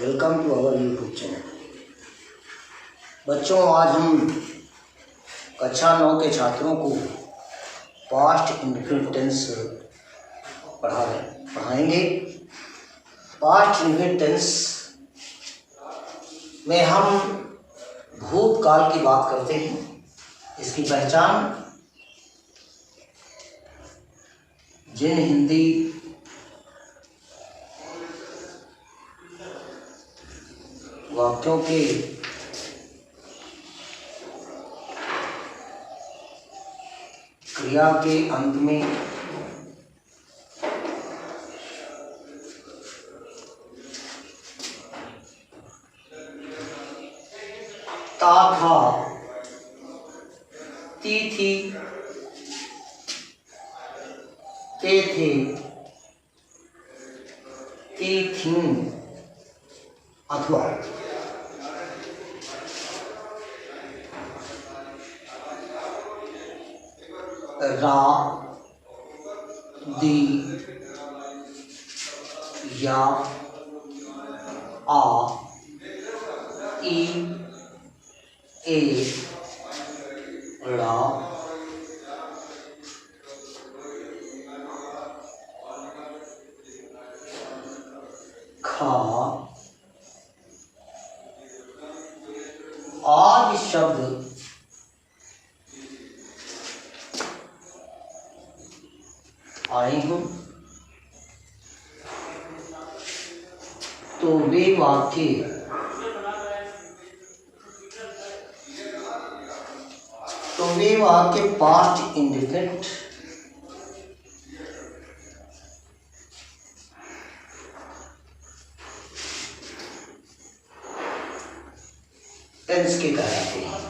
Welcome to our YouTube channel. बच्चों, आज हम कक्षा 9 के छात्रों को पास्ट इंडेफिनिट टेंस पढ़ाएंगे। पास्ट इंडेफिनिट टेंस में हम भूतकाल की बात करते हैं। इसकी पहचान जिन हिंदी वाक्यों के क्रिया के अंत में ता था, ती थी, ते थे, ती थीं अथवा रा, दी, या, आ, ई, ए, ला, खा आदि शब्द आए हों तो वे वाक्य पास्ट इंडेफिनिट टेंस के कहलाते हैं।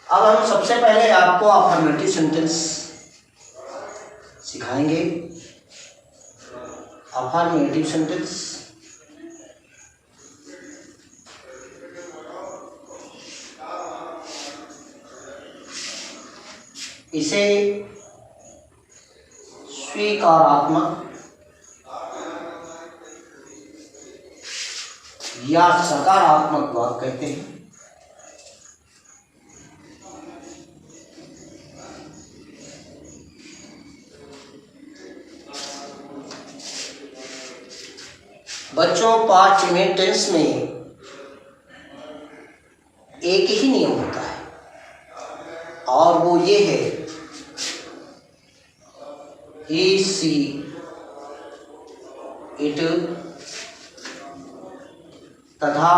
अब हम सबसे पहले आपको अफर्मेटिव सेंटेंस सिखाएंगे। अफर्मेटिव सेंटेंस इसे स्वीकारात्मक या सकारात्मक वाक्य कहते हैं। बच्चों, पास्ट इंडेफिनिट टेंस में एक ही नियम होता है और वो ये है, he, she, it तथा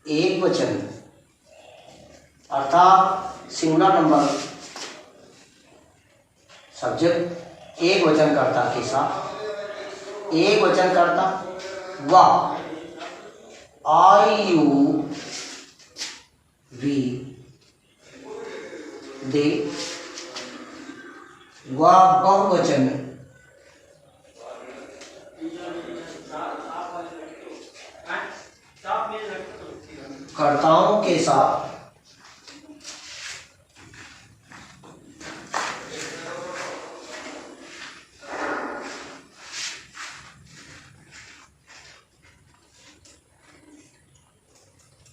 एक वचन अर्थात सिंगुलर नंबर सब्जेक्ट एक वचन कर्ता के साथ एक वचन करता वा, आई, यू, वी, दे, वा बहुवचन कर्ताओं के साथ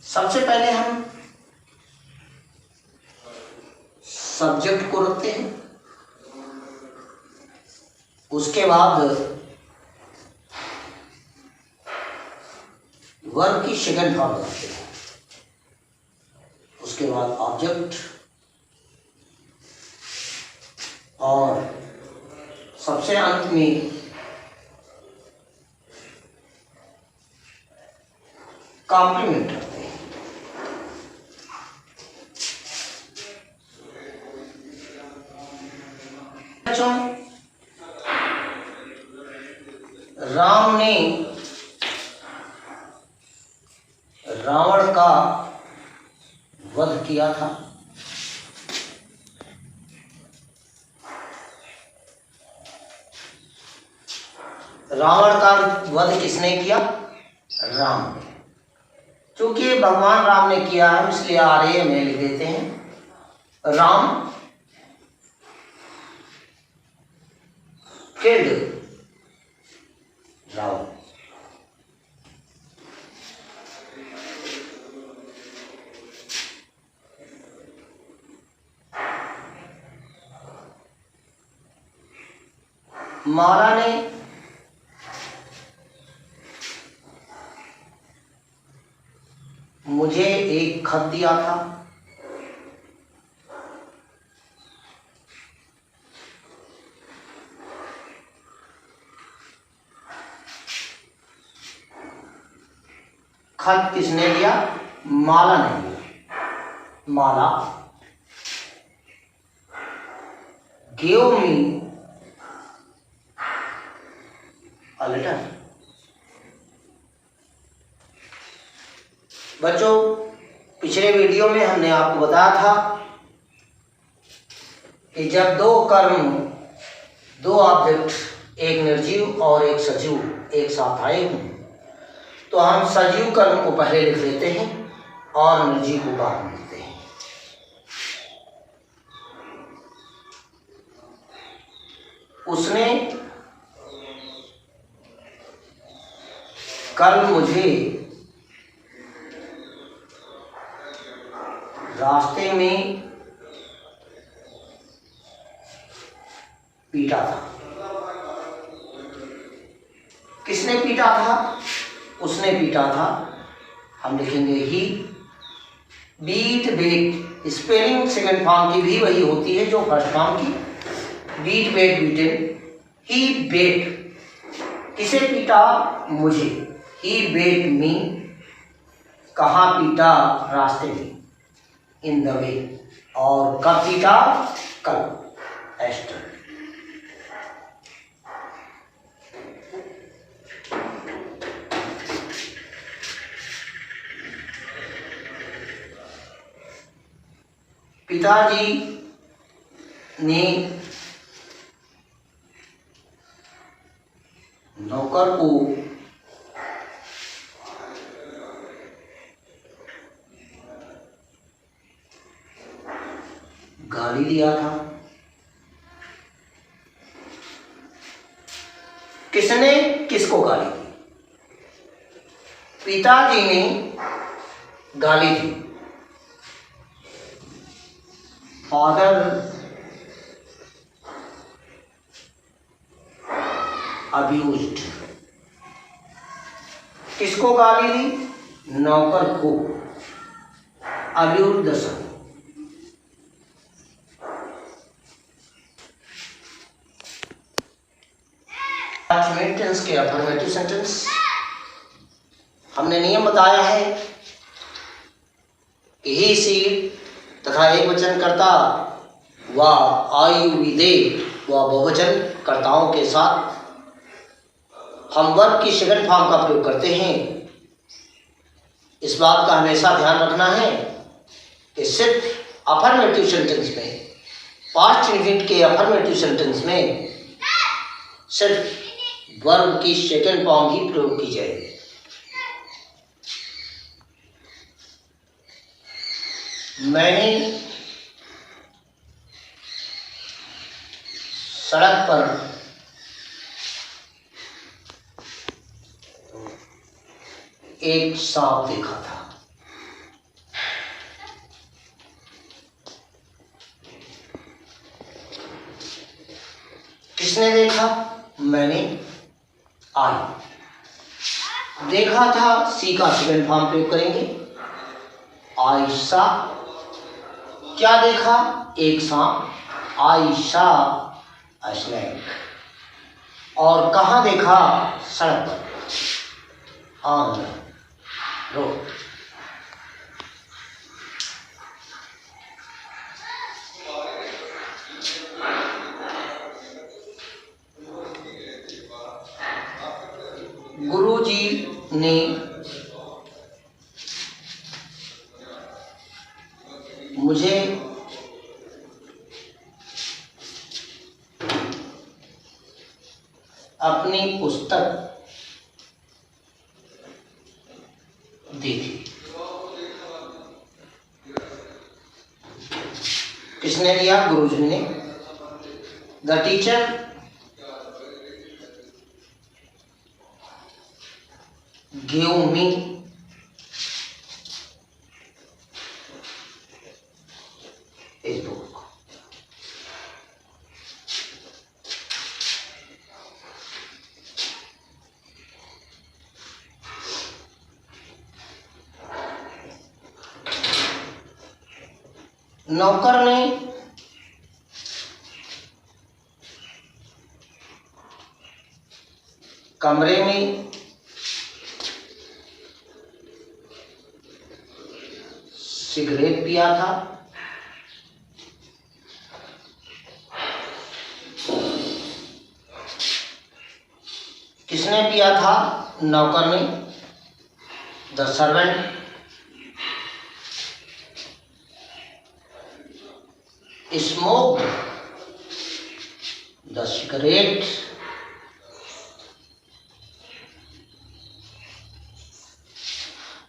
सबसे पहले हम सब्जेक्ट को रखते हैं, उसके बाद वर्ब की सेकंड फॉर्म रखते हैं, उसके बाद ऑब्जेक्ट और सबसे अंत में कॉम्प्लीमेंट रखते हैं। राम ने रावण का वध किया था। रावण का वध किसने किया? राम ने। चूंकि भगवान राम ने किया है इसलिए आर्य में लिख देते हैं राम killed Ravan. माला ने मुझे एक खत दिया था। खत किसने दिया? माला ने दिया। माला gave me a letter. बच्चों, पिछले वीडियो में हमने आपको बताया था कि जब दो कर्म, दो ऑब्जेक्ट, एक निर्जीव और एक सजीव एक साथ आए हों तो हम सजीव कर्म को पहले लिख लेते हैं और निर्जीव को बाद में लिखते हैं। उसने कल मुझे रास्ते में पीटा था। किसने पीटा था? उसने पीटा था। हम लिखेंगे ही। बीट बेट, स्पेलिंग सेकंड फॉर्म की भी वही होती है जो फर्स्ट फॉर्म की। बीट बेट बीटन, ही बेट। किसे पीटा? मुझे। ही बेट मी। कहाँ पीटा? रास्ते में, इन द वे। और कब पीटा? कल। एस्टर। पिताजी ने नौकर को गाली दिया था। किसने किसको गाली दी? पिताजी ने गाली दी। Father abused. किसको गाली दी? नौकर को। Abused the son. सेंटेंस के अफर्मेटिव सेंटेंस हमने नियम बताया है कि ही सी तथा एक वचन कर्ता व आयु विधेय व बहुवचन कर्ताओं के साथ हम वर्ब की सेकंड फॉर्म का प्रयोग करते हैं। इस बात का हमेशा ध्यान रखना है कि सिर्फ अफर्मेटिव सेंटेंस में, पास्ट इंडेफिनिट के अफर्मेटिव सेंटेंस में सिर्फ वर्ब की सेकंड फॉर्म ही प्रयोग की जाएगी। मैंने सड़क पर एक सांप देखा था। किसने देखा? मैंने। आई। देखा था, सी का सेकंड फॉर्म प्रयोग करेंगे। आयशा। क्या देखा? एक सांप। आयशा स्नैक। और कहाँ देखा? सड़क पर, ऑन द रोड। गुरुजी ने मुझे अपनी पुस्तक दी थी। किसने दिया? गुरुजी ने। द टीचर गिव मी इस बुक। नौकर ने कमरे में सिगरेट पिया था। किसने पिया था? नौकर ने। The servant smoked the cigarette.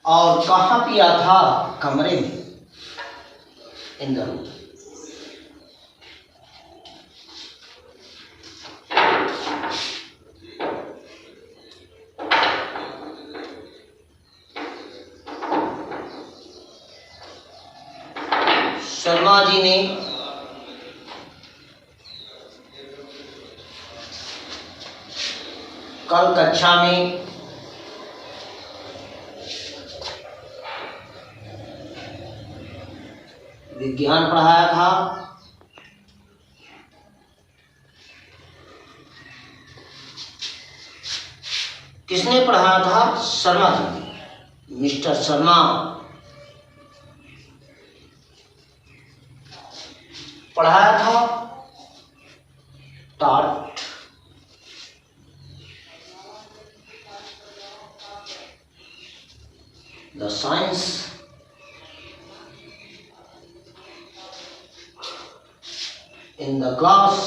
और कहाँ पिया था? कमरे में, in the room. Sharma ji ने कल कक्षा में विज्ञान पढ़ाया था। किसने पढ़ाया था? शर्मा जी ने। मिस्टर शर्मा पढ़ाया था। taught the science in the class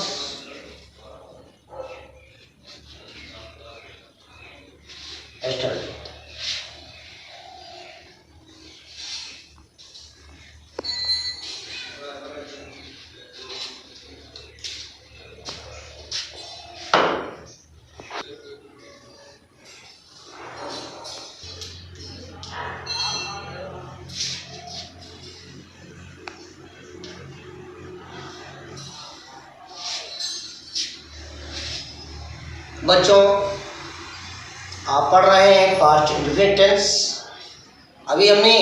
yesterday. बच्चों, आप पढ़ रहे हैं पास्ट इंडेफिनिट टेंस। अभी हमने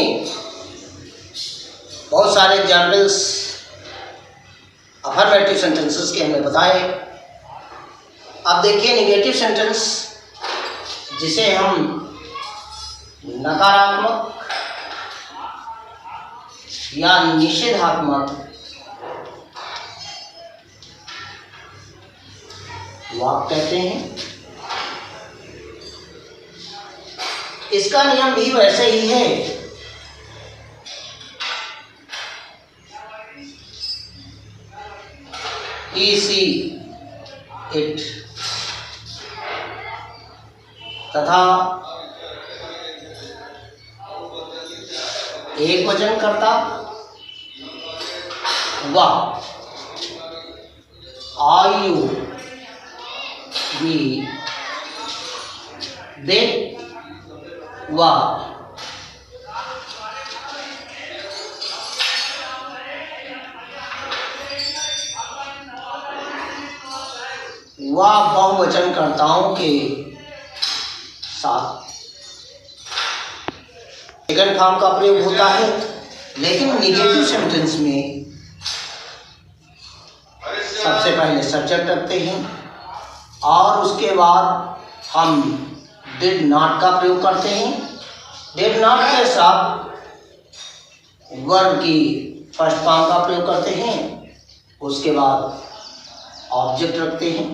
बहुत सारे एग्जाम्पल्स अफर्मेटिव सेंटेंसेस के हमने बताए। अब देखिए निगेटिव सेंटेंस, जिसे हम नकारात्मक या निषेधात्मक वाक्य कहते हैं। इसका नियम भी वैसे ही है। ईसी इट तथा एक वचन करता वह आयु भी दे वह बहुवचनकर्ताओं के साथ सेकंड फॉर्म का प्रयोग होता है। लेकिन निगेटिव सेंटेंस में सबसे पहले सब्जेक्ट रखते हैं और उसके बाद हम डिड नॉट का प्रयोग करते हैं। डिड नॉट के साथ वर्ब की फर्स्ट फॉर्म का प्रयोग करते हैं। उसके बाद ऑब्जेक्ट रखते हैं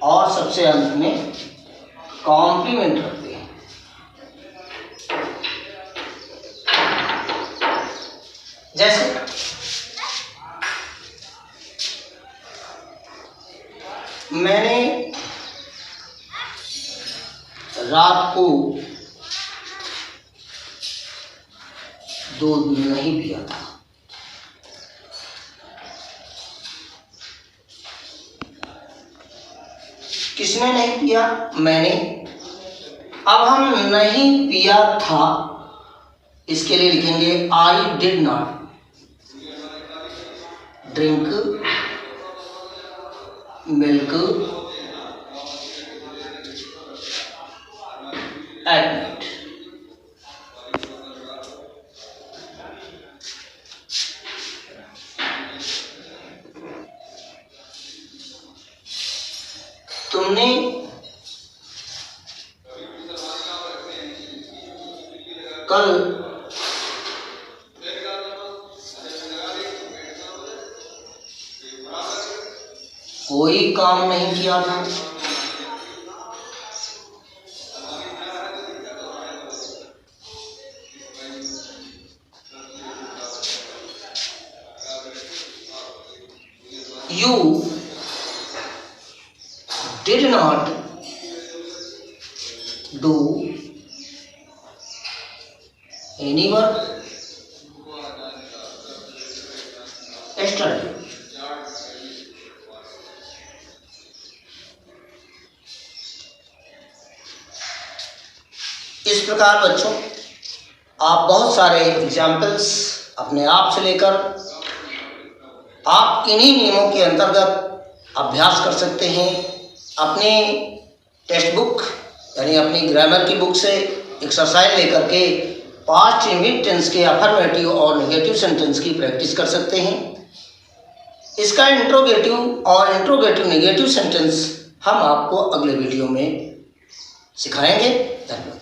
और सबसे अंत में कॉम्प्लीमेंट रखते हैं। जैसे मैंने रात को दूध नहीं पिया था। किसने नहीं पिया? मैंने। अब हम नहीं पिया था, इसके लिए लिखेंगे I did not drink milk at night. तुमने कल कोई काम नहीं किया था। You did not do any work yesterday। इस प्रकार बच्चों आप बहुत सारे एग्जाम्पल्स अपने आप से लेकर आप इन्हीं नियमों के अंतर्गत अभ्यास कर सकते हैं। अपने टेक्स्ट बुक यानी अपनी ग्रामर की बुक से एक्सरसाइज लेकर के पास्ट इंडिफिनिट टेंस के अफर्मेटिव और नेगेटिव सेंटेंस की प्रैक्टिस कर सकते हैं। इसका इंट्रोगेटिव और इंट्रोगेटिव नेगेटिव सेंटेंस हम आपको अगले वीडियो में सिखाएंगे। धन्यवाद।